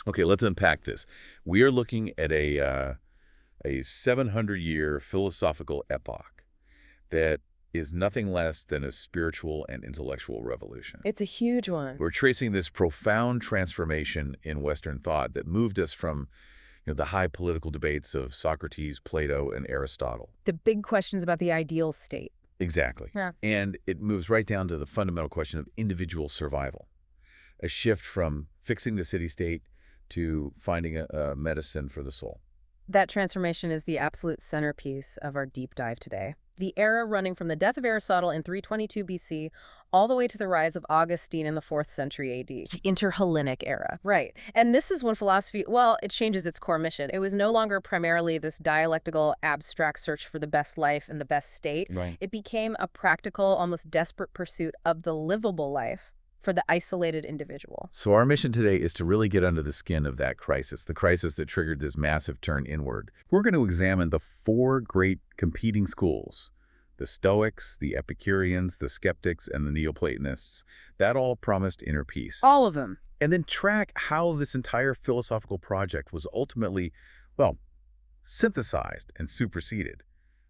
Okay, let's unpack this. We are looking at a 700-year philosophical epoch that is nothing less than a spiritual and intellectual revolution. It's a huge one. We're tracing this profound transformation in Western thought that moved us from the high political debates of Socrates, Plato, and Aristotle. The big questions about the ideal state. Exactly. Yeah. And it moves right down to the fundamental question of individual survival, a shift from fixing the city-state to finding a medicine for the soul. That transformation is the absolute centerpiece of our deep dive today. The era running from the death of Aristotle in 322 BC all the way to the rise of Augustine in the 4th century AD. The Interhellenic era. Right. And this is when philosophy, well, it changes its core mission. It was no longer primarily this dialectical, abstract search for the best life and the best state. Right. It became a practical, almost desperate pursuit of the livable life for the isolated individual. So our mission today is to really get under the skin of that crisis, the crisis that triggered this massive turn inward. We're going to examine the four great competing schools, the Stoics, the Epicureans, the Skeptics, and the Neoplatonists, that all promised inner peace. All of them. And then track how this entire philosophical project was ultimately, well, synthesized and superseded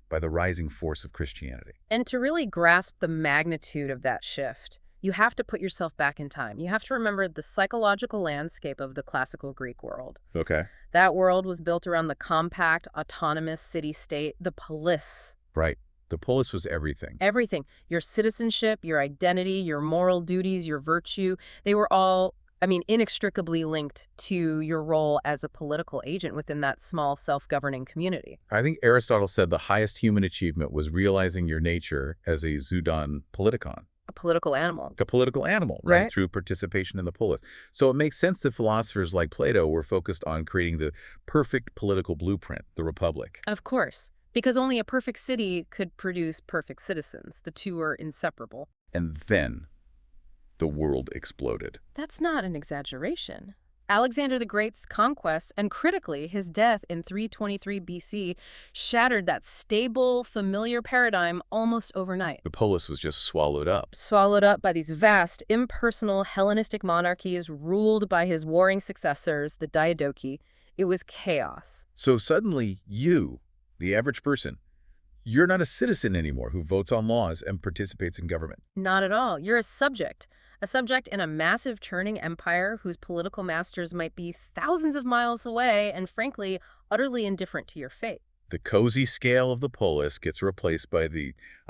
by the rising force of Christianity. And to really grasp the magnitude of that shift, you have to put yourself back in time. You have to remember the psychological landscape of the classical Greek world. Okay. That world was built around the compact, autonomous city-state, the polis. Right. The polis was everything. Everything. Your citizenship, your identity, your moral duties, your virtue, they were all, inextricably linked to your role as a political agent within that small self-governing community. I think Aristotle said the highest human achievement was realizing your nature as a zoudon politikon. A political animal. A political animal, right? Right. Through participation in the polis. So it makes sense that philosophers like Plato were focused on creating the perfect political blueprint, the republic. Of course. Because only a perfect city could produce perfect citizens. The two are inseparable. And then the world exploded. That's not an exaggeration. Alexander the Great's conquests, and critically, his death in 323 BC, shattered that stable, familiar paradigm almost overnight. The polis was just swallowed up. Swallowed up by these vast, impersonal Hellenistic monarchies ruled by his warring successors, the Diadochi. It was chaos. So suddenly you, the average person, you're not a citizen anymore who votes on laws and participates in government. Not at all. You're a subject. A subject in a massive churning empire whose political masters might be thousands of miles away and, frankly, utterly indifferent to your fate. The cozy scale of the polis gets replaced by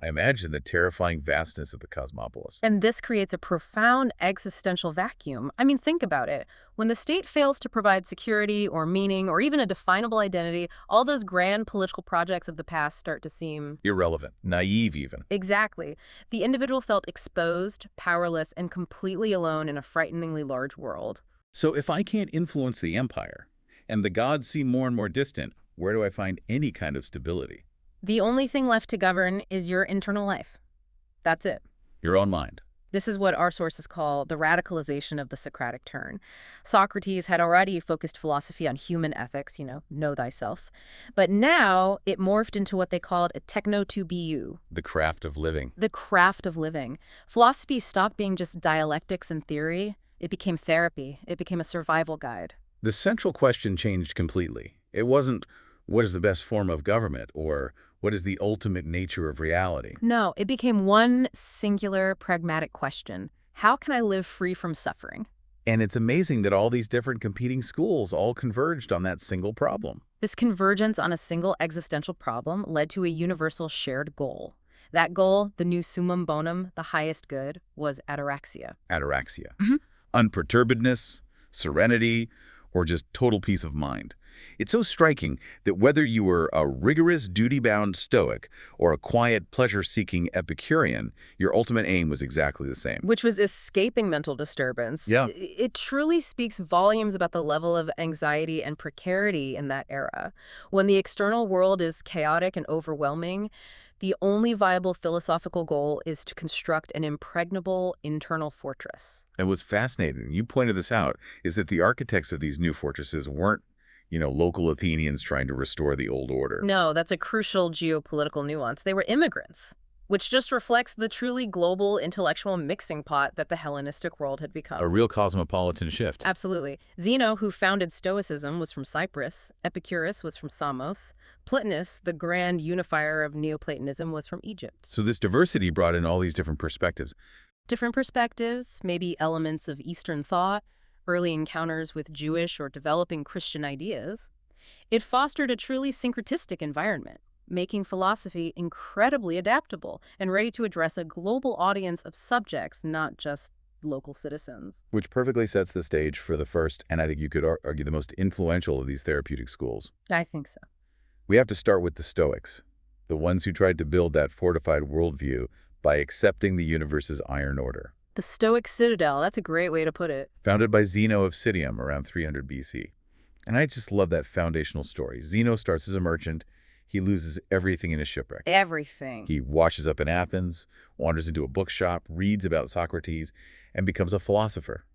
I imagine, the terrifying vastness of the cosmopolis. And this creates a profound existential vacuum. Think about it. When the state fails to provide security or meaning or even a definable identity, all those grand political projects of the past start to seem Irrelevant, naive even. Exactly. The individual felt exposed, powerless, and completely alone in a frighteningly large world. So if I can't influence the empire, and the gods seem more and more distant, where do I find any kind of stability? The only thing left to govern is your internal life. That's it. Your own mind. This is what our sources call the radicalization of the Socratic turn. Socrates had already focused philosophy on human ethics, know thyself. But now it morphed into what they called a techno-to-be-you. The craft of living. The craft of living. Philosophy stopped being just dialectics and theory. It became therapy. It became a survival guide. The central question changed completely. It wasn't, what is the best form of government, or what is the ultimate nature of reality? No, it became one singular, pragmatic question. How can I live free from suffering? And it's amazing that all these different competing schools all converged on that single problem. This convergence on a single existential problem led to a universal shared goal. That goal, the new summum bonum, the highest good, was ataraxia. Ataraxia. Mhm. Unperturbedness, serenity, or just total peace of mind. It's so striking that whether you were a rigorous, duty-bound Stoic or a quiet, pleasure-seeking Epicurean, your ultimate aim was exactly the same. Which was escaping mental disturbance. Yeah. It truly speaks volumes about the level of anxiety and precarity in that era. When the external world is chaotic and overwhelming, the only viable philosophical goal is to construct an impregnable internal fortress. And what's fascinating, you pointed this out, is that the architects of these new fortresses weren't local Athenians trying to restore the old order. No, that's a crucial geopolitical nuance. They were immigrants which just reflects the truly global intellectual mixing pot that the Hellenistic world had become. A real cosmopolitan shift. Absolutely. Zeno, who founded Stoicism, was from Cyprus. Epicurus was from Samos. Plotinus, the grand unifier of Neoplatonism, was from Egypt. So this diversity brought in all these different perspectives. Different perspectives, maybe elements of Eastern thought, early encounters with Jewish or developing Christian ideas. It fostered a truly syncretistic environment, making philosophy incredibly adaptable and ready to address a global audience of subjects, not just local citizens. Which perfectly sets the stage for the first, and I think you could argue the most influential of these therapeutic schools. I think so. We have to start with the Stoics, the ones who tried to build that fortified worldview by accepting the universe's iron order. The Stoic citadel, that's a great way to put it. Founded by Zeno of Citium around 300 BC. And I just love that foundational story. Zeno starts as a merchant. He loses everything in a shipwreck. Everything. He washes up in Athens, wanders into a bookshop, reads about Socrates, and becomes a philosopher.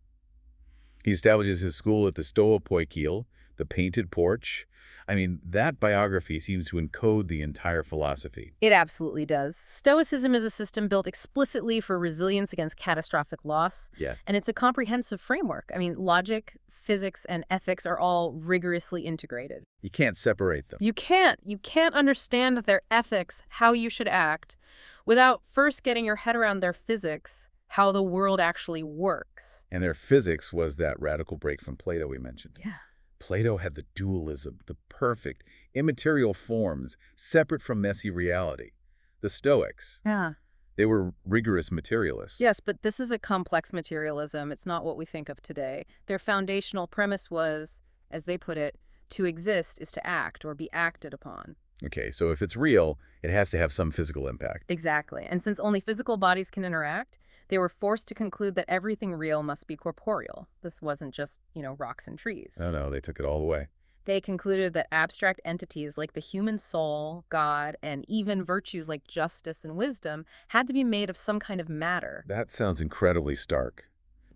He establishes his school at the Stoa Poikile, the painted porch. I mean, that biography seems to encode the entire philosophy. It absolutely does. Stoicism is a system built explicitly for resilience against catastrophic loss. Yeah. And it's a comprehensive framework. I mean, logic, physics, and ethics are all rigorously integrated. You can't separate them. You can't understand their ethics, how you should act, without first getting your head around their physics, how the world actually works. And their physics was that radical break from Plato we mentioned. Yeah. Plato had the dualism, the perfect, immaterial forms, separate from messy reality. The Stoics, Yeah. they were rigorous materialists. Yes, but this is a complex materialism. It's not what we think of today. Their foundational premise was, as they put it, to exist is to act or be acted upon. Okay, so if it's real, it has to have some physical impact. Exactly. And since only physical bodies can interact, they were forced to conclude that everything real must be corporeal. This wasn't just, rocks and trees. Oh no, they took it all away. They concluded that abstract entities like the human soul, God, and even virtues like justice and wisdom had to be made of some kind of matter. That sounds incredibly stark.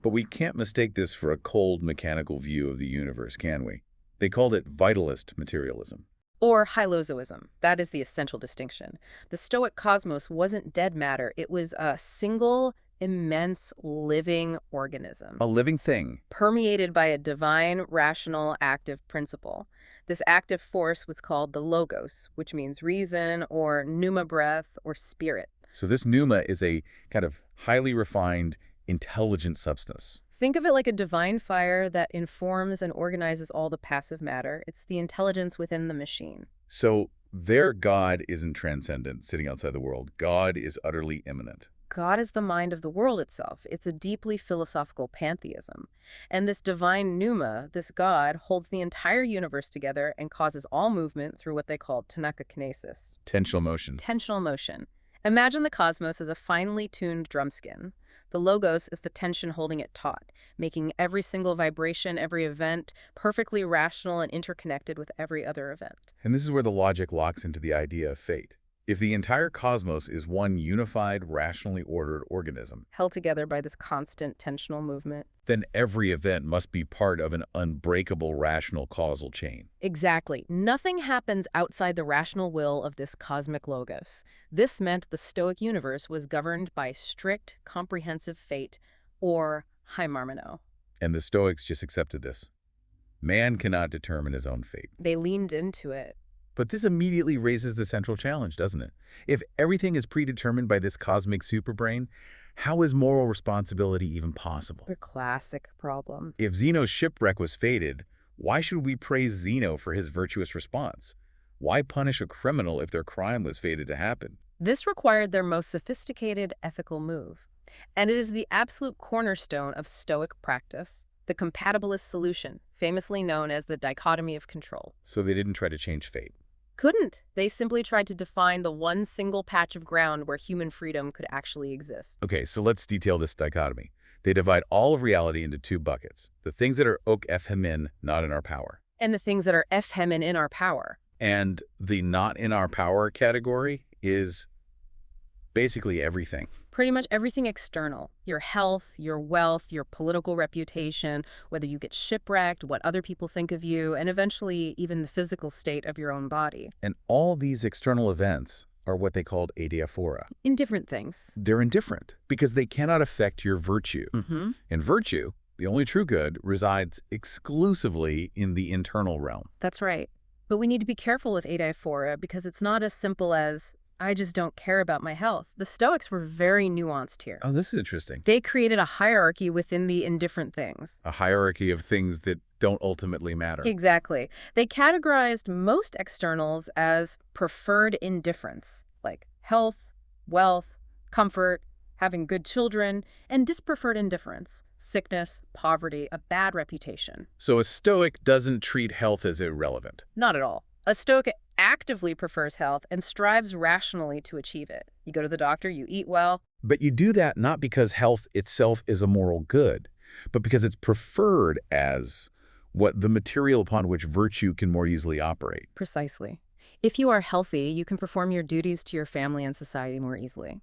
But we can't mistake this for a cold, mechanical view of the universe, can we? They called it vitalist materialism. Or hylozoism. That is the essential distinction. The Stoic cosmos wasn't dead matter. It was a single, immense, living organism. A living thing. Permeated by a divine, rational, active principle. This active force was called the logos, which means reason, or pneuma breath, or spirit. So this pneuma is a kind of highly refined, intelligent substance. Think of it like a divine fire that informs and organizes all the passive matter. It's the intelligence within the machine. So their God isn't transcendent, sitting outside the world. God is utterly immanent. God is the mind of the world itself. It's a deeply philosophical pantheism. And this divine pneuma, this God, holds the entire universe together and causes all movement through what they call tonicokinesis. Tensional motion. Tensional motion. Imagine the cosmos as a finely tuned drumskin. The logos is the tension holding it taut, making every single vibration, every event, perfectly rational and interconnected with every other event. And this is where the logic locks into the idea of fate. If the entire cosmos is one unified, rationally ordered organism, Held together by this constant tensional movement. then every event must be part of an unbreakable rational causal chain. Exactly. Nothing happens outside the rational will of this cosmic logos. This meant the Stoic universe was governed by strict, comprehensive fate, or hymarmono. And the Stoics just accepted this. Man cannot determine his own fate. They leaned into it. But this immediately raises the central challenge, doesn't it? If everything is predetermined by this cosmic superbrain, how is moral responsibility even possible? The classic problem. If Zeno's shipwreck was fated, why should we praise Zeno for his virtuous response? Why punish a criminal if their crime was fated to happen? This required their most sophisticated ethical move. And it is the absolute cornerstone of Stoic practice, the compatibilist solution, famously known as the dichotomy of control. So they didn't try to change fate. Couldn't. They simply tried to define the one single patch of ground where human freedom could actually exist. Okay, so let's detail this dichotomy. They divide all of reality into two buckets. The things that are ok ephemin, not in our power. And the things that are ephemin in our power. And the not in our power category is basically everything. Pretty much everything external. Your health, your wealth, your political reputation, whether you get shipwrecked, what other people think of you, and eventually even the physical state of your own body. And all these external events, are what they called adiaphora. Indifferent things. They're indifferent because they cannot affect your virtue. And virtue, the only true good, resides exclusively in the internal realm. That's right. But we need to be careful with adiaphora because it's not as simple as, I just don't care about my health. The Stoics were very nuanced here. Oh, this is interesting. They created a hierarchy within the indifferent things. A hierarchy of things that don't ultimately matter. Exactly. They categorized most externals as preferred indifference, like health, wealth, comfort, having good children, and dispreferred indifference, sickness, poverty, a bad reputation. So a Stoic doesn't treat health as irrelevant. Not at all. A Stoic actively prefers health and strives rationally to achieve it. You go to the doctor, you eat well. But you do that not because health itself is a moral good, but because it's preferred as what the material upon which virtue can more easily operate. Precisely. If you are healthy, you can perform your duties to your family and society more easily.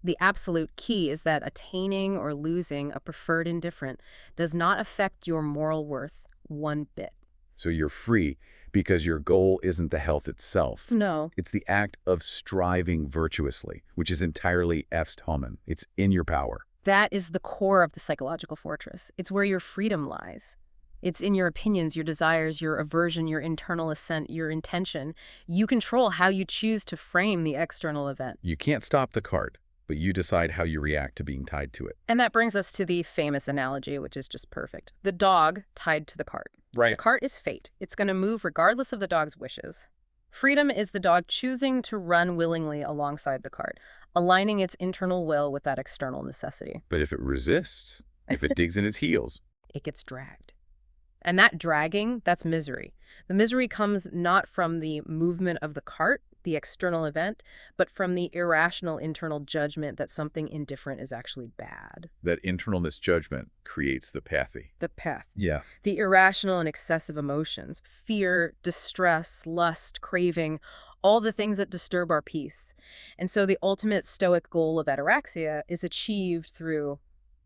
The absolute key is that attaining or losing a preferred indifferent does not affect your moral worth one bit. So you're free because your goal isn't the health itself. No. It's the act of striving virtuously, which is entirely est homin. It's in your power. That is the core of the psychological fortress. It's where your freedom lies. It's in your opinions, your desires, your aversion, your internal assent, your intention. You control how you choose to frame the external event. You can't stop the cart, but you decide how you react to being tied to it. And that brings us to the famous analogy, which is just perfect. The dog tied to the cart. Right. The cart is fate. It's going to move regardless of the dog's wishes. Freedom is the dog choosing to run willingly alongside the cart, aligning its internal will with that external necessity. But if it resists, if it digs in its heels, It gets dragged. And that dragging, that's misery. The misery comes not from the movement of the cart, the external event, but from the irrational internal judgment that something indifferent is actually bad. that internal misjudgment creates the pathy. The path. Yeah. The irrational and excessive emotions, fear, distress, lust, craving, all the things that disturb our peace. And so the ultimate Stoic goal of ataraxia is achieved through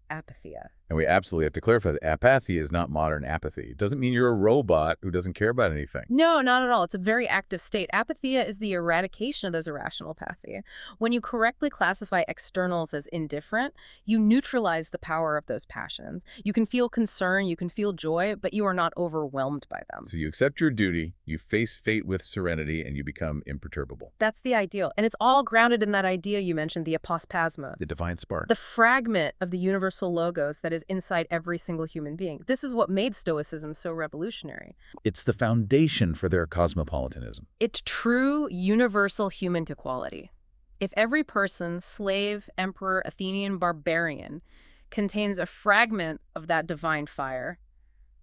apatheia. And we absolutely have to clarify that apathy is not modern apathy. It doesn't mean you're a robot who doesn't care about anything. No, not at all. It's a very active state. Apatheia is the eradication of those irrational pathia. When you correctly classify externals as indifferent, you neutralize the power of those passions. You can feel concern, you can feel joy, but you are not overwhelmed by them. So you accept your duty, you face fate with serenity, and you become imperturbable. That's the ideal. And it's all grounded in that idea you mentioned, the apospasma. The divine spark. The fragment of the universal logos that is inside every single human being. This is what made Stoicism so revolutionary. It's the foundation for their cosmopolitanism. It's true universal human equality. If every person, slave, emperor, Athenian, barbarian, contains a fragment of that divine fire,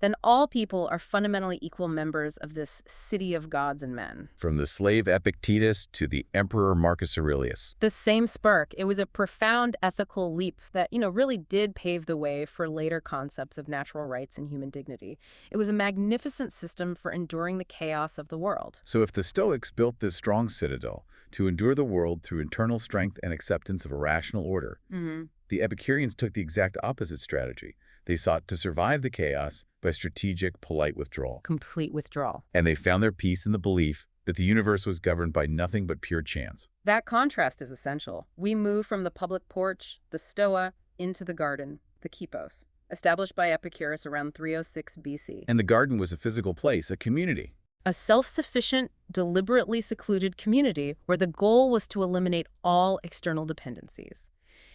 then all people are fundamentally equal members of this city of gods and men. From the slave Epictetus to the emperor Marcus Aurelius. The same spark. It was a profound ethical leap that, really did pave the way for later concepts of natural rights and human dignity. It was a magnificent system for enduring the chaos of the world. So if the Stoics built this strong citadel to endure the world through internal strength and acceptance of a rational order, the Epicureans took the exact opposite strategy. They sought to survive the chaos by strategic, polite withdrawal. Complete withdrawal. And they found their peace in the belief that the universe was governed by nothing but pure chance. That contrast is essential. We move from the public porch, the stoa, into the garden, the kypos, established by Epicurus around 306 BC. And the garden was a physical place, a community. A self-sufficient, deliberately secluded community where the goal was to eliminate all external dependencies.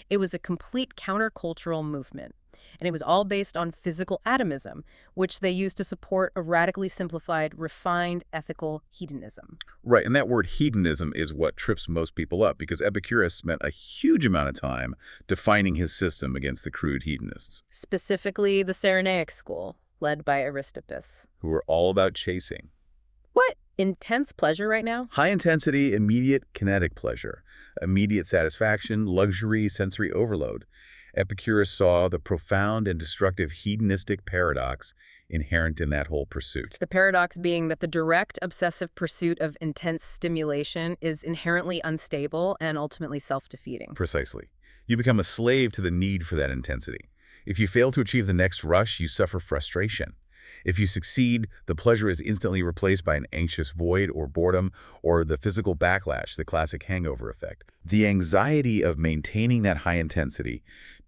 It was a complete countercultural movement, and it was all based on physical atomism, which they used to support a radically simplified, refined, ethical hedonism. Right, and that word hedonism is what trips most people up, because Epicurus spent a huge amount of time defining his system against the crude hedonists. Specifically the Cyrenaic school, led by Aristippus. Who were all about chasing. What? Intense pleasure right now? High-intensity, immediate kinetic pleasure, immediate satisfaction, luxury, sensory overload. Epicurus saw the profound and destructive hedonistic paradox inherent in that whole pursuit. The paradox being that the direct obsessive pursuit of intense stimulation is inherently unstable and ultimately self-defeating. Precisely. You become a slave to the need for that intensity. If you fail to achieve the next rush, you suffer frustration. If you succeed, the pleasure is instantly replaced by an anxious void or boredom or the physical backlash, the classic hangover effect. The anxiety of maintaining that high intensity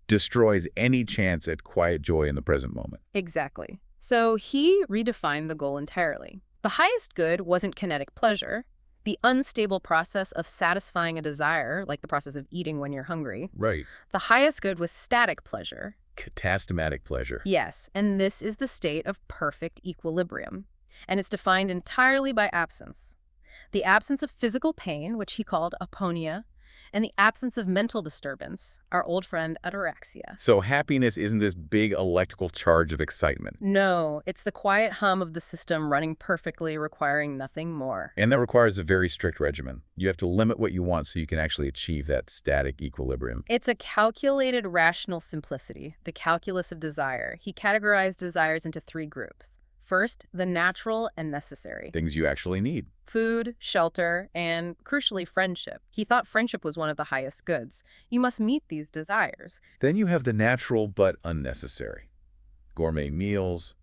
destroys any chance at quiet joy in the present moment. Exactly. So he redefined the goal entirely. The highest good wasn't kinetic pleasure, the unstable process of satisfying a desire, like the process of eating when you're hungry. Right. The highest good was static pleasure. Catastematic pleasure. Yes, and this is the state of perfect equilibrium. And it's defined entirely by absence. The absence of physical pain, which he called aponia, and the absence of mental disturbance, our old friend ataraxia. So happiness isn't this big electrical charge of excitement. No, it's the quiet hum of the system running perfectly, requiring nothing more. And that requires a very strict regimen. You have to limit what you want so you can actually achieve that static equilibrium. It's a calculated rational simplicity, the calculus of desire. He categorized desires into 3 groups. First, the natural and necessary. Things you actually need. Food, shelter, and, crucially, friendship. He thought friendship was one of the highest goods. You must meet these desires. Then you have the natural but unnecessary. Gourmet meals,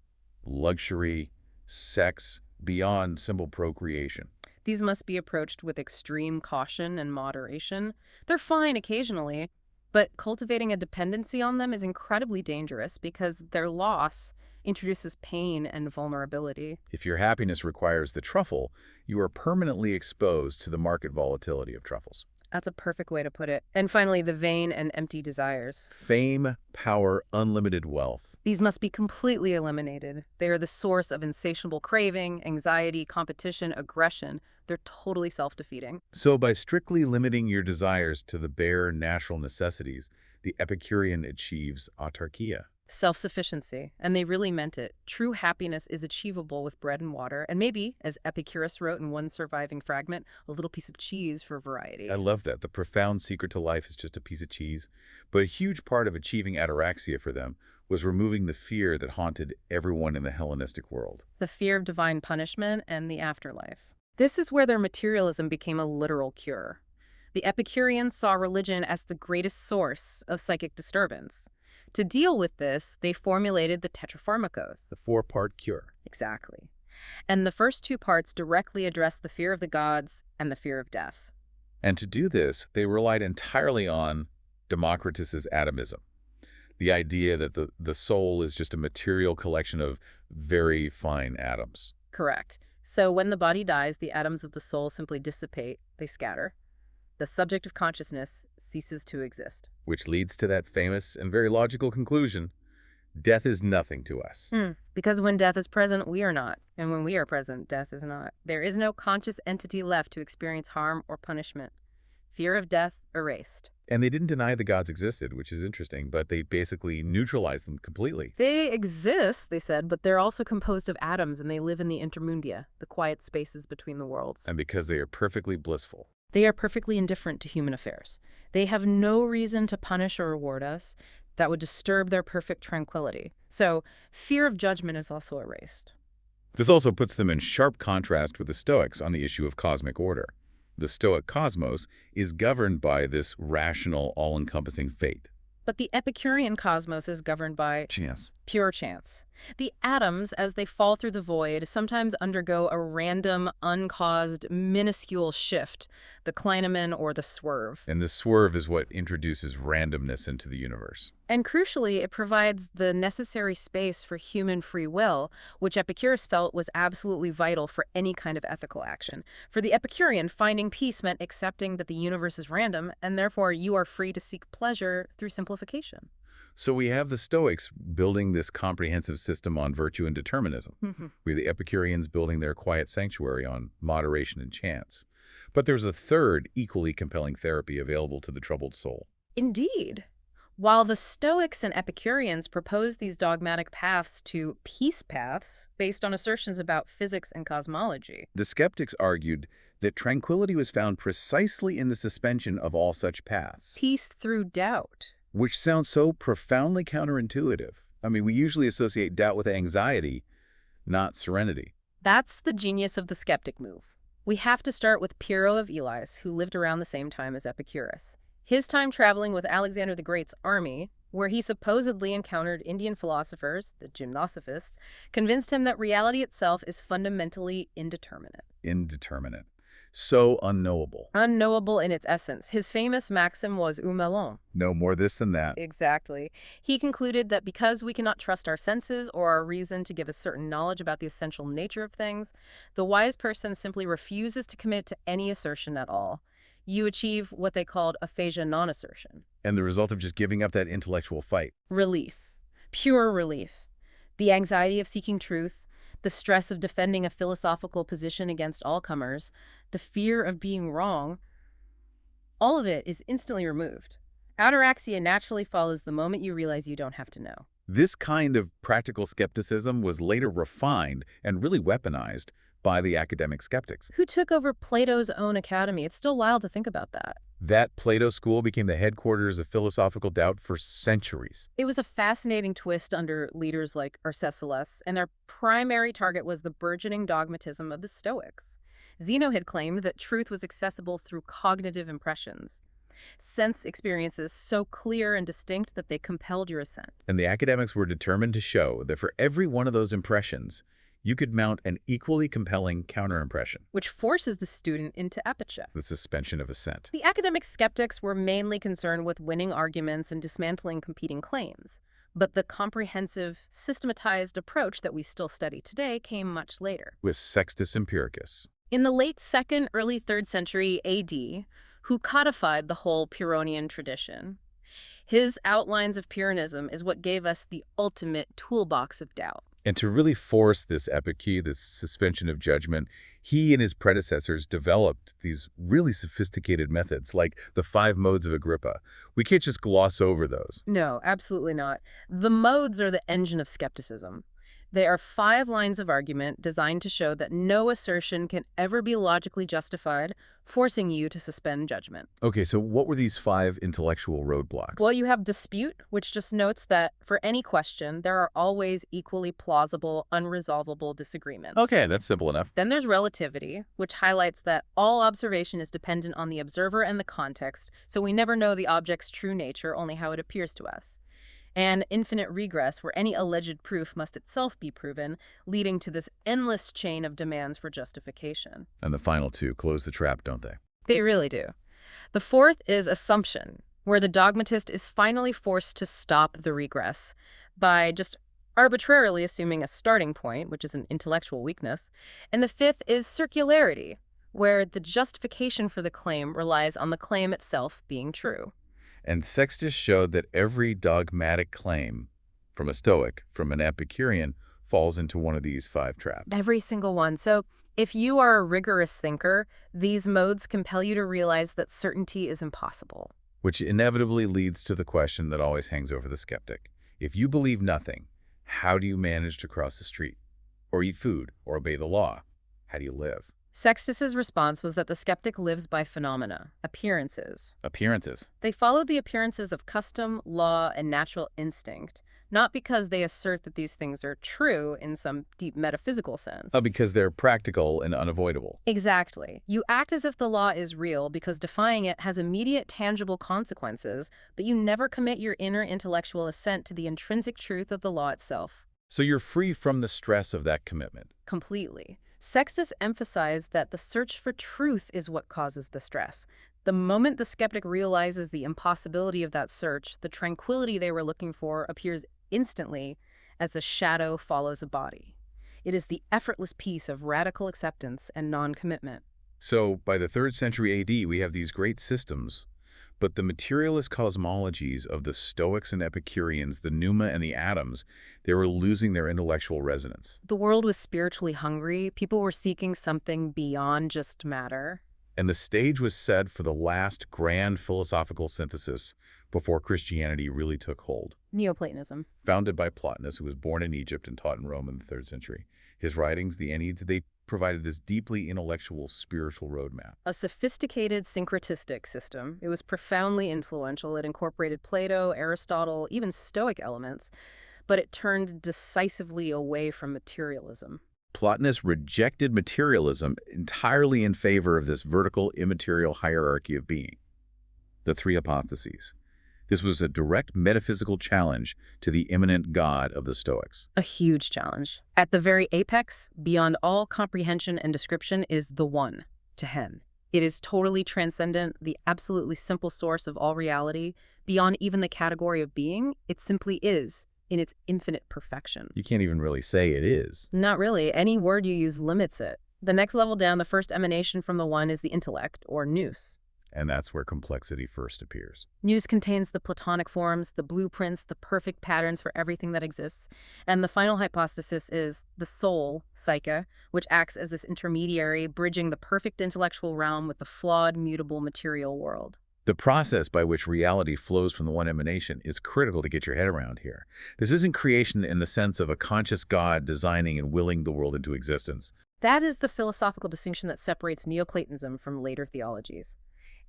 luxury, sex, beyond simple procreation. These must be approached with extreme caution and moderation. They're fine occasionally, but cultivating a dependency on them is incredibly dangerous because their loss introduces pain and vulnerability. If your happiness requires the truffle, you are permanently exposed to the market volatility of truffles. That's a perfect way to put it. And finally, the vain and empty desires. Fame, power, unlimited wealth. These must be completely eliminated. They are the source of insatiable craving, anxiety, competition, aggression. They're totally self-defeating. So by strictly limiting your desires to the bare natural necessities, the Epicurean achieves autarkia. Self-sufficiency, and they really meant it. True happiness is achievable with bread and water, and maybe, as Epicurus wrote in one surviving fragment, a little piece of cheese for variety. I love that. The profound secret to life is just a piece of cheese. But a huge part of achieving ataraxia for them was removing the fear that haunted everyone in the Hellenistic world. The fear of divine punishment and the afterlife. This is where their materialism became a literal cure. The Epicureans saw religion as the greatest source of psychic disturbance. To deal with this, they formulated the Tetrapharmakos. The 4-part cure. Exactly. And the first 2 parts directly address the fear of the gods and the fear of death. And to do this, they relied entirely on Democritus's atomism. The idea that the soul is just a material collection of very fine atoms. Correct. So when the body dies, the atoms of the soul simply dissipate, they scatter. The subject of consciousness ceases to exist. Which leads to that famous and very logical conclusion: death is nothing to us. Because when death is present, we are not. And when we are present, death is not. There is no conscious entity left to experience harm or punishment. Fear of death erased. And they didn't deny the gods existed, which is interesting, but they basically neutralized them completely. They exist, they said, but they're also composed of atoms, and they live in the intermundia, the quiet spaces between the worlds. And because they are perfectly blissful. They are perfectly indifferent to human affairs. They have no reason to punish or reward us that would disturb their perfect tranquility. So, fear of judgment is also erased. This also puts them in sharp contrast with the Stoics on the issue of cosmic order. The Stoic cosmos is governed by this rational, all-encompassing fate. But the Epicurean cosmos is governed by Chance. pure chance. The atoms, as they fall through the void, sometimes undergo a random, uncaused, minuscule shift, the Klineman or the swerve. And this swerve is what introduces randomness into the universe. And crucially, it provides the necessary space for human free will, which Epicurus felt was absolutely vital for any kind of ethical action. For the Epicurean, finding peace meant accepting that the universe is random, and therefore you are free to seek pleasure through simplification. So we have the Stoics building this comprehensive system on virtue and determinism. We have the Epicureans building their quiet sanctuary on moderation and chance. But there's a third, equally compelling therapy available to the troubled soul. Indeed. While the Stoics and Epicureans proposed these dogmatic paths to peace paths based on assertions about physics and cosmology, The skeptics argued that tranquility was found precisely in the suspension of all such paths, peace through doubt. which sounds so profoundly counterintuitive. I mean, we usually associate doubt with anxiety, not serenity. That's the genius of the skeptic move. We have to start with Pyrrho of Elis, who lived around the same time as Epicurus. His time traveling with Alexander the Great's army where he supposedly encountered Indian philosophers, the gymnosophists, convinced him that reality itself is fundamentally indeterminate. Indeterminate. So unknowable. Unknowable in its essence. His famous maxim was "un melon." No more this than that. Exactly. He concluded that because we cannot trust our senses or our reason to give us certain knowledge about the essential nature of things, the wise person simply refuses to commit to any assertion at all. You achieve what they called aphasia non-assertion. And the result of just giving up that intellectual fight. Relief. Pure relief. The anxiety of seeking truth, the stress of defending a philosophical position against all comers, the fear of being wrong, all of it is instantly removed. Ataraxia naturally follows the moment you realize you don't have to know. This kind of practical skepticism was later refined and really weaponized by the academic skeptics. Who took over Plato's own academy? It's still wild to think about that. That Plato school became the headquarters of philosophical doubt for centuries. It was a fascinating twist under leaders like Arcesilas, and their primary target was the burgeoning dogmatism of the Stoics. Zeno had claimed that truth was accessible through cognitive impressions, sense experiences so clear and distinct that they compelled your assent. And the academics were determined to show that for every one of those impressions, you could mount an equally compelling counter-impression. Which forces the student into apatia. The suspension of assent. The academic skeptics were mainly concerned with winning arguments and dismantling competing claims. But the comprehensive, systematized approach that we still study today came much later. With Sextus Empiricus. In the late 2nd, early 3rd century AD, who codified the whole Pyrrhonian tradition. His outlines of Pyrrhonism is what gave us the ultimate toolbox of doubt. And to really force this epiche, this suspension of judgment, he and his predecessors developed these really sophisticated methods, like the 5 modes of Agrippa. We can't just gloss over those. No, absolutely not. The modes are the engine of skepticism. They are 5 lines of argument designed to show that no assertion can ever be logically justified, forcing you to suspend judgment. Okay, so what were these 5 intellectual roadblocks? Well, you have dispute, which just notes that for any question, there are always equally plausible, unresolvable disagreements. Okay, that's simple enough. Then there's relativity, which highlights that all observation is dependent on the observer and the context, so we never know the object's true nature, only how it appears to us. And infinite regress, where any alleged proof must itself be proven, leading to this endless chain of demands for justification. And the final 2 close the trap, don't they? They really do. The 4th is assumption, where the dogmatist is finally forced to stop the regress by just arbitrarily assuming a starting point, which is an intellectual weakness. And the 5th is circularity, where the justification for the claim relies on the claim itself being true. And Sextus showed that every dogmatic claim from a Stoic, from an Epicurean, falls into one of these 5 traps. Every single one. So if you are a rigorous thinker, these modes compel you to realize that certainty is impossible. Which inevitably leads to the question that always hangs over the skeptic. If you believe nothing, how do you manage to cross the street? Or eat food? Or obey the law? How do you live? Sextus's response was that the skeptic lives by phenomena, appearances. Appearances. They follow the appearances of custom, law, and natural instinct, not because they assert that these things are true in some deep metaphysical sense. Because they're practical and unavoidable. Exactly. You act as if the law is real because defying it has immediate tangible consequences, but you never commit your inner intellectual assent to the intrinsic truth of the law itself. So you're free from the stress of that commitment. Completely. Sextus emphasized that the search for truth is what causes the stress. The moment the skeptic realizes the impossibility of that search, the tranquility they were looking for appears instantly as a shadow follows a body. It is the effortless peace of radical acceptance and non-commitment. So by the 3rd century AD, we have these great systems, but the materialist cosmologies of the Stoics and Epicureans, the pneuma and the atoms, they were losing their intellectual resonance. The world was spiritually hungry. People were seeking something beyond just matter. And the stage was set for the last grand philosophical synthesis before Christianity really took hold. Neoplatonism. Founded by Plotinus, who was born in Egypt and taught in Rome in the 3rd century. His writings, the Enneads, they provided this deeply intellectual, spiritual roadmap. A sophisticated syncretistic system. It was profoundly influential. It incorporated Plato, Aristotle, even Stoic elements, but it turned decisively away from materialism. Plotinus rejected materialism entirely in favor of this vertical, immaterial hierarchy of being. The 3 hypotheses. This was a direct metaphysical challenge to the immanent God of the Stoics. A huge challenge. At the very apex, beyond all comprehension and description, is the One, Tehen. It is totally transcendent, the absolutely simple source of all reality. Beyond even the category of being, it simply is, in its infinite perfection. You can't even really say it is. Not really. Any word you use limits it. The next level down, the first emanation from the One is the intellect, or nous. And that's where complexity first appears. Nous contains the Platonic forms, the blueprints, the perfect patterns for everything that exists. And the final hypostasis is the soul, psyche, which acts as this intermediary, bridging the perfect intellectual realm with the flawed, mutable material world. The process by which reality flows from the one emanation is critical to get your head around here. This isn't creation in the sense of a conscious God designing and willing the world into existence. That is the philosophical distinction that separates Neoplatonism from later theologies.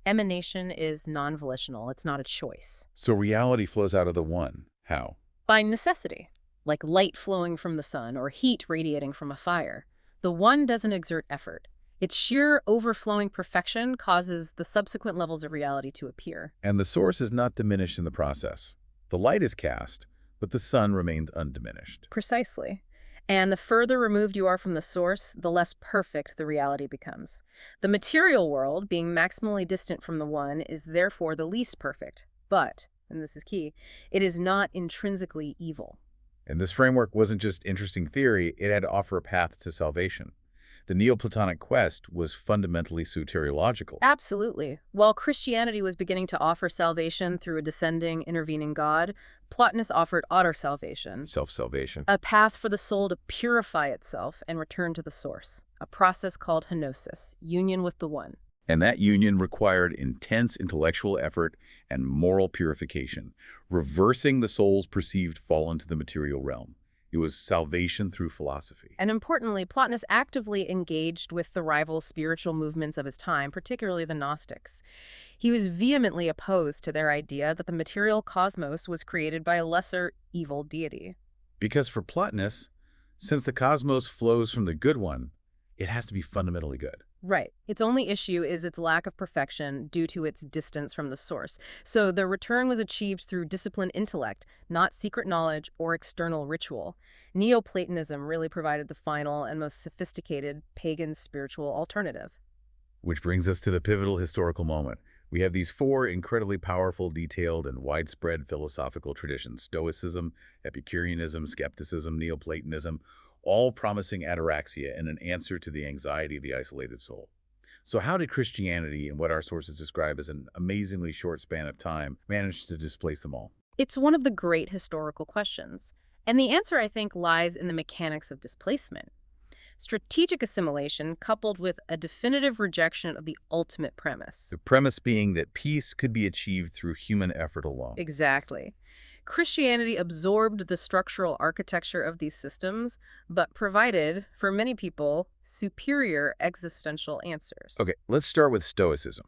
Emanation is non-volitional. It's not a choice. So reality flows out of the one. How? By necessity, like light flowing from the sun or heat radiating from a fire. The one doesn't exert effort. Its sheer overflowing perfection causes the subsequent levels of reality to appear. And the source is not diminished in the process. The light is cast, but the sun remained undiminished. Precisely. And the further removed you are from the source, the less perfect the reality becomes. The material world, being maximally distant from the one, is therefore the least perfect. But, and this is key, it is not intrinsically evil. And this framework wasn't just interesting theory, it had to offer a path to salvation. The Neoplatonic quest was fundamentally soteriological. Absolutely. While Christianity was beginning to offer salvation through a descending, intervening God, Plotinus offered auto-salvation. Self-salvation. A path for the soul to purify itself and return to the source. A process called henosis, union with the One. And that union required intense intellectual effort and moral purification, reversing the soul's perceived fall into the material realm. It was salvation through philosophy. And importantly, Plotinus actively engaged with the rival spiritual movements of his time, particularly the Gnostics. He was vehemently opposed to their idea that the material cosmos was created by a lesser evil deity. Because for Plotinus, since the cosmos flows from the good one, it has to be fundamentally good. Right. Its only issue is its lack of perfection due to its distance from the source. So the return was achieved through disciplined intellect, not secret knowledge or external ritual. Neoplatonism really provided the final and most sophisticated pagan spiritual alternative. Which brings us to the pivotal historical moment. We have these four incredibly powerful, detailed, and widespread philosophical traditions: Stoicism, Epicureanism, skepticism, Neoplatonism, all promising ataraxia and an answer to the anxiety of the isolated soul. So how did Christianity, and what our sources describe as an amazingly short span of time, manage to displace them all? It's one of the great historical questions. And the answer, I think, lies in the mechanics of displacement. Strategic assimilation coupled with a definitive rejection of the ultimate premise. The premise being that peace could be achieved through human effort alone. Exactly. Christianity absorbed the structural architecture of these systems, but provided, for many people, superior existential answers. Okay, let's start with Stoicism.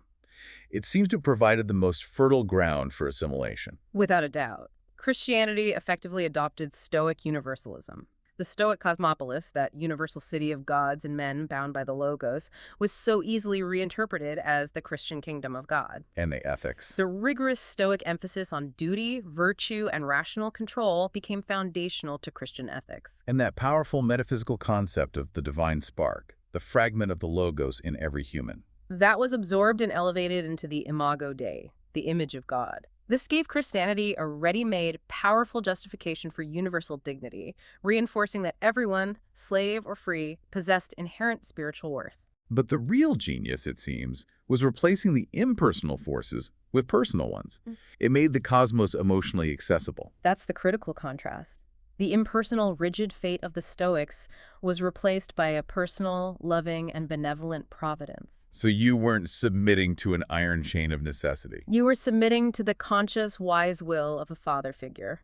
It seems to have provided the most fertile ground for assimilation. Without a doubt. Christianity effectively adopted Stoic universalism. The Stoic cosmopolis, that universal city of gods and men bound by the Logos, was so easily reinterpreted as the Christian kingdom of God. And the ethics. The rigorous Stoic emphasis on duty, virtue, and rational control became foundational to Christian ethics. And that powerful metaphysical concept of the divine spark, the fragment of the Logos in every human. That was absorbed and elevated into the imago Dei, the image of God. This gave Christianity a ready-made, powerful justification for universal dignity, reinforcing that everyone, slave or free, possessed inherent spiritual worth. But the real genius, it seems, was replacing the impersonal forces with personal ones. It made the cosmos emotionally accessible. That's the critical contrast. The impersonal, rigid fate of the Stoics was replaced by a personal, loving, and benevolent providence. So you weren't submitting to an iron chain of necessity. You were submitting to the conscious, wise will of a father figure.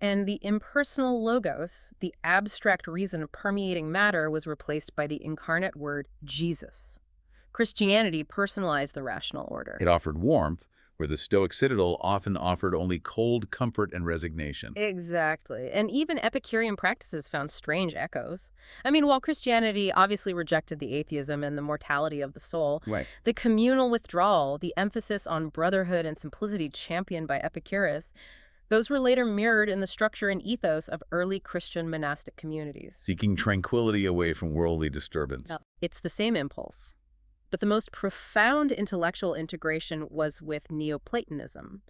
And the impersonal logos, the abstract reason permeating matter, was replaced by the incarnate word Jesus. Christianity personalized the rational order. It offered warmth, where the Stoic citadel often offered only cold comfort and resignation. Exactly. And even Epicurean practices found strange echoes. I mean, while Christianity obviously rejected the atheism and the mortality of the soul, Right. the communal withdrawal, the emphasis on brotherhood and simplicity championed by Epicurus, those were later mirrored in the structure and ethos of early Christian monastic communities. Seeking tranquility away from worldly disturbance. Now, it's the same impulse. But the most profound intellectual integration was with Neoplatonism.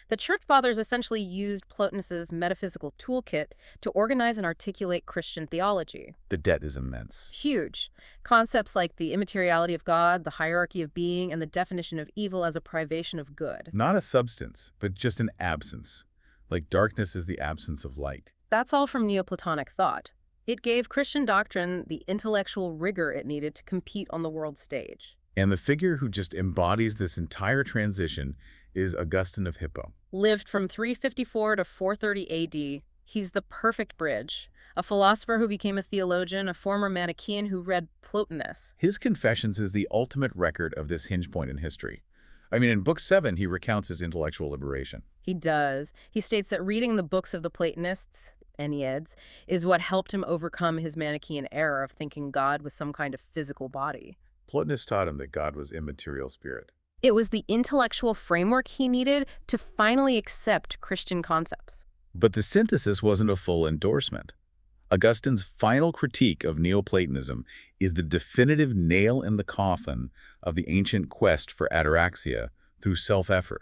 The Church Fathers essentially used Plotinus's metaphysical toolkit to organize and articulate Christian theology. The debt is immense. Huge. Concepts like the immateriality of God, the hierarchy of being, and the definition of evil as a privation of good. Not a substance, but just an absence. Like darkness is the absence of light. That's all from Neoplatonic thought. It gave Christian doctrine the intellectual rigor it needed to compete on the world stage. And the figure who just embodies this entire transition is Augustine of Hippo. Lived from 354 to 430 AD, he's the perfect bridge. A philosopher who became a theologian, a former Manichaean who read Plotinus. His Confessions is the ultimate record of this hinge point in history. I mean, in Book 7, he recounts his intellectual liberation. He does. He states that reading the books of the Platonists, Enneads, is what helped him overcome his Manichaean error of thinking God was some kind of physical body. Plotinus taught him that God was immaterial spirit. It was the intellectual framework he needed to finally accept Christian concepts. But the synthesis wasn't a full endorsement. Augustine's final critique of Neoplatonism is the definitive nail in the coffin of the ancient quest for ataraxia through self-effort.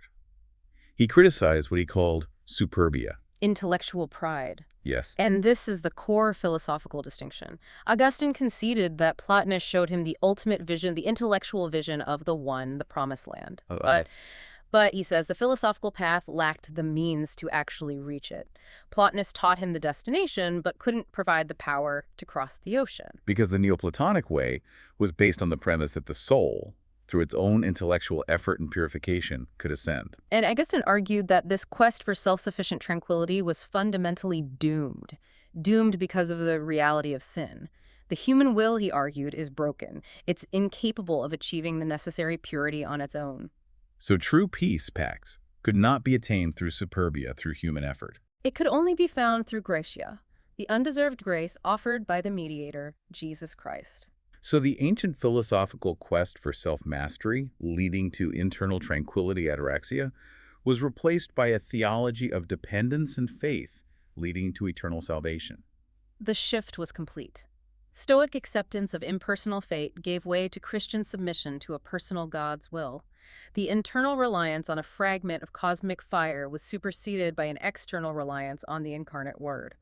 He criticized what he called superbia. Intellectual pride. Yes. And this is the core philosophical distinction. Augustine conceded that Plotinus showed him the ultimate vision, the intellectual vision of the one, the promised land. But he says the philosophical path lacked the means to actually reach it. Plotinus taught him the destination, but couldn't provide the power to cross the ocean. Because the Neoplatonic way was based on the premise that the soul, through its own intellectual effort and purification, could ascend. And Augustine argued that this quest for self-sufficient tranquility was fundamentally doomed. Doomed because of the reality of sin. The human will, he argued, is broken. It's incapable of achieving the necessary purity on its own. So true peace, Pax, could not be attained through superbia, through human effort. It could only be found through gratia, the undeserved grace offered by the mediator, Jesus Christ. So the ancient philosophical quest for self-mastery, leading to internal tranquility ataraxia, was replaced by a theology of dependence and faith, leading to eternal salvation. The shift was complete. Stoic acceptance of impersonal fate gave way to Christian submission to a personal God's will. The internal reliance on a fragment of cosmic fire was superseded by an external reliance on the incarnate Word.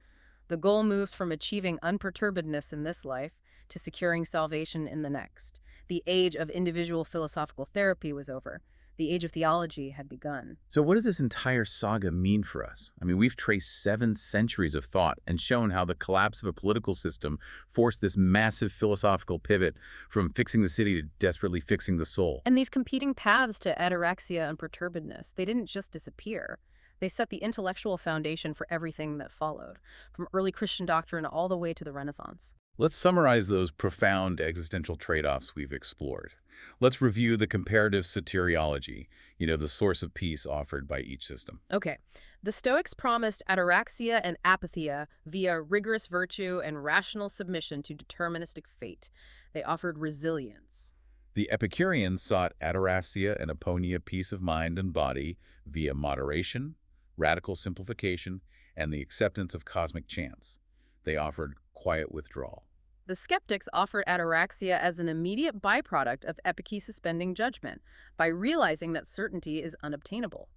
The goal moved from achieving unperturbedness in this life to securing salvation in the next. The age of individual philosophical therapy was over. The age of theology had begun. So what does this entire saga mean for us? I mean, we've traced 7 centuries of thought and shown how the collapse of a political system forced this massive philosophical pivot from fixing the city to desperately fixing the soul. And these competing paths to ataraxia and perturbedness, they didn't just disappear. They set the intellectual foundation for everything that followed, from early Christian doctrine all the way to the Renaissance. Let's summarize those profound existential trade-offs we've explored. Let's review the comparative soteriology, the source of peace offered by each system. Okay. The Stoics promised ataraxia and apatheia via rigorous virtue and rational submission to deterministic fate. They offered resilience. The Epicureans sought ataraxia and aponia, peace of mind and body, via moderation, radical simplification, and the acceptance of cosmic chance. They offered quiet withdrawal. The skeptics offered ataraxia as an immediate byproduct of epic suspending judgment by realizing that certainty is unobtainable.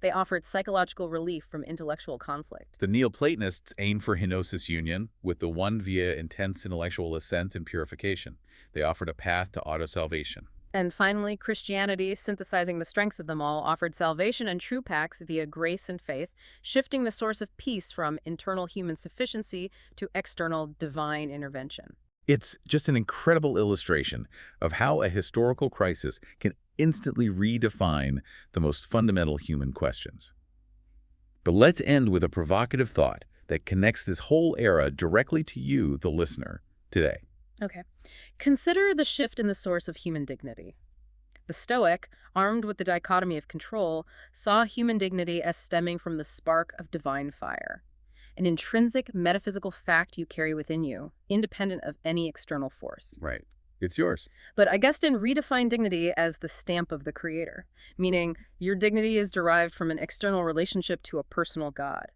They offered psychological relief from intellectual conflict. The Neoplatonists aimed for henosis union with the one via intense intellectual ascent and purification. They offered a path to auto-salvation. And finally, Christianity, synthesizing the strengths of them all, offered salvation and true pax via grace and faith, shifting the source of peace from internal human sufficiency to external divine intervention. It's just an incredible illustration of how a historical crisis can instantly redefine the most fundamental human questions. But let's end with a provocative thought that connects this whole era directly to you, the listener, today. Okay. Consider the shift in the source of human dignity. The The Stoic, armed with the dichotomy of control, saw human dignity as stemming from the spark of divine fire, an intrinsic metaphysical fact you carry within you, independent of any external force. Right. It's yours. But Augustine redefined dignity as the stamp of the Creator, meaning your dignity is derived from an external relationship to a personal God.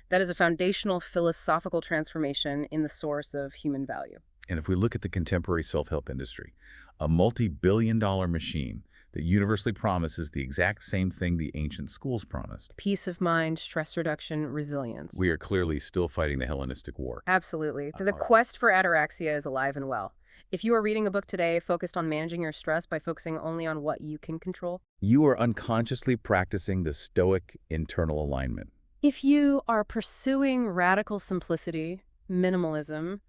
That is a foundational philosophical transformation in the source of human value. And if we look at the contemporary self-help industry, a multi-billion-dollar machine that universally promises the exact same thing the ancient schools promised. Peace of mind, stress reduction, resilience. We are clearly still fighting the Hellenistic War. Absolutely. The quest for ataraxia is alive and well. If you are reading a book today focused on managing your stress by focusing only on what you can control, you are unconsciously practicing the Stoic internal alignment. if you are pursuing radical simplicity, minimalism,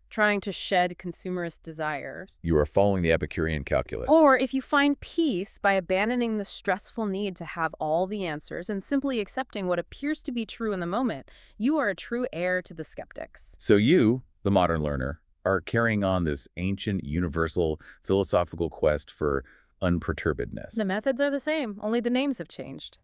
trying to shed consumerist desire, You are following the Epicurean calculus. or if you find peace by abandoning the stressful need to have all the answers and simply accepting what appears to be true in the moment, you are a true heir to the skeptics. So you, the modern learner, are carrying on this ancient, universal, philosophical quest for unperturbedness. The methods are the same, only the names have changed.